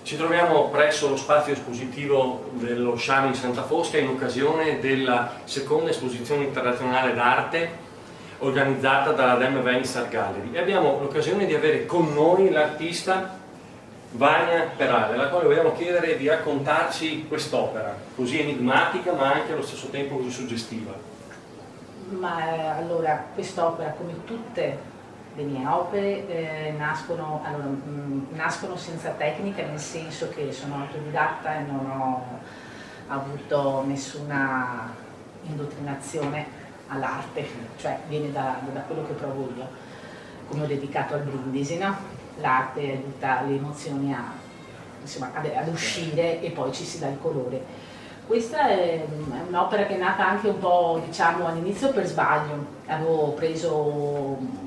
Ci troviamo presso lo spazio espositivo dello Sciami in Santa Fosca in occasione della seconda esposizione internazionale d'arte organizzata dalla Dem Venice Art Gallery e abbiamo l'occasione di avere con noi l'artista Vania Perale, alla quale vogliamo chiedere di raccontarci quest'opera così enigmatica ma anche allo stesso tempo così suggestiva. Ma allora, quest'opera, come tutte le mie opere, nascono senza tecnica, nel senso che sono autodidatta e non ho avuto nessuna indottrinazione all'arte, cioè viene da quello che provo io, come ho dedicato al Brindisi, no? L'arte aiuta le emozioni ad uscire e poi ci si dà il colore. Questa è un'opera che è nata anche un po', diciamo, all'inizio per sbaglio. Avevo preso,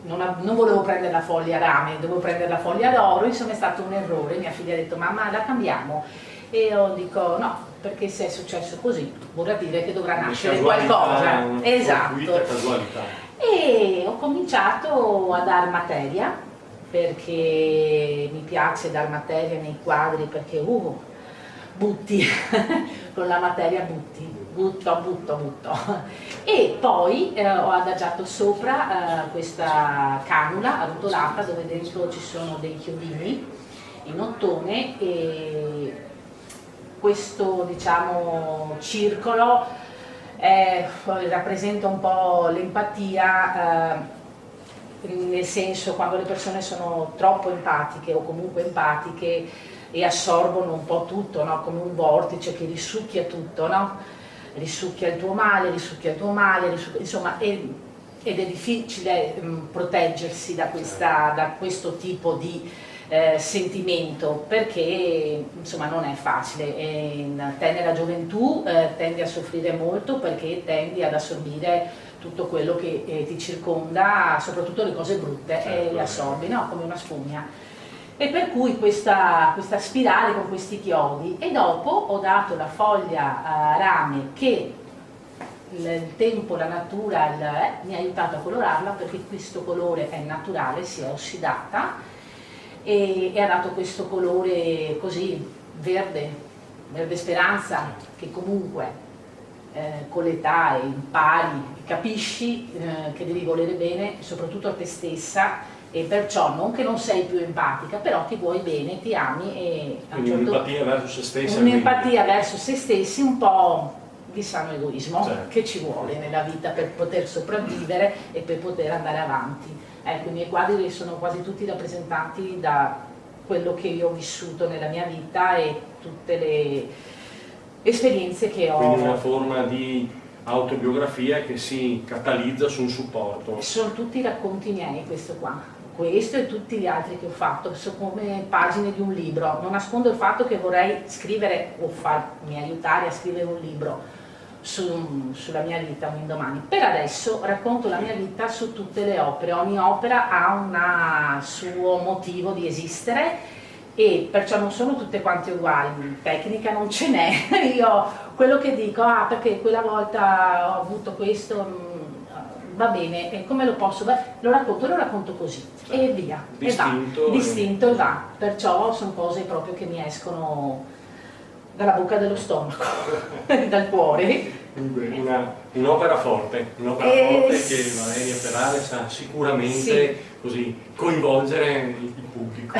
non volevo prendere la foglia rame, dovevo prendere la foglia d'oro, insomma è stato un errore. Mia figlia ha detto: mamma, la cambiamo? E io dico no, perché se è successo così vorrà dire che dovrà nascere qualcosa. Esatto. Casualità. E ho cominciato a dar materia, perché mi piace dar materia nei quadri, perché butti, con la materia butto. E poi ho adagiato sopra questa canula arrotolata dove dentro ci sono dei chiodini in ottone e questo, diciamo, circolo rappresenta un po' l'empatia, nel senso, quando le persone sono troppo empatiche o comunque empatiche e assorbono un po' tutto, no? Come un vortice che risucchia tutto, no? Risucchia il tuo male, insomma, ed è difficile proteggersi da questo tipo di sentimento, perché insomma non è facile. E in tenera gioventù tendi a soffrire molto perché tendi ad assorbire tutto quello che ti circonda, soprattutto le cose brutte, certo, e le assorbi, no? Come una spugna. E per cui questa spirale con questi chiodi, e dopo ho dato la foglia rame che il tempo, la natura mi ha aiutato a colorarla, perché questo colore è naturale, si è ossidata e ha dato questo colore così verde speranza, che comunque con l'età impari, capisci che devi volere bene soprattutto a te stessa, e perciò non che non sei più empatica, però ti vuoi bene, ti ami, e quindi un'empatia verso se stessi, un'empatia verso se stessi, un po' di sano egoismo, certo, che ci vuole nella vita per poter sopravvivere e per poter andare avanti. Ecco, i miei quadri sono quasi tutti rappresentanti da quello che io ho vissuto nella mia vita e tutte le esperienze che ho. Quindi una forma di autobiografia che si catalizza su un supporto. Sono tutti racconti miei, questo e tutti gli altri che ho fatto, sono come pagine di un libro. Non nascondo il fatto che vorrei scrivere o farmi aiutare a scrivere un libro sulla mia vita un indomani. Per adesso racconto la mia vita su tutte le opere, ogni opera ha un suo motivo di esistere e perciò non sono tutte quante uguali, tecnica non ce n'è. Io quello che dico, perché quella volta ho avuto questo, va bene, e come lo posso? Lo racconto così, e via, distinto e va. Perciò sono cose proprio che mi escono dalla bocca dello stomaco, dal cuore. Un'opera forte, che Valeria Perale sa sicuramente, sì, così coinvolgere il pubblico.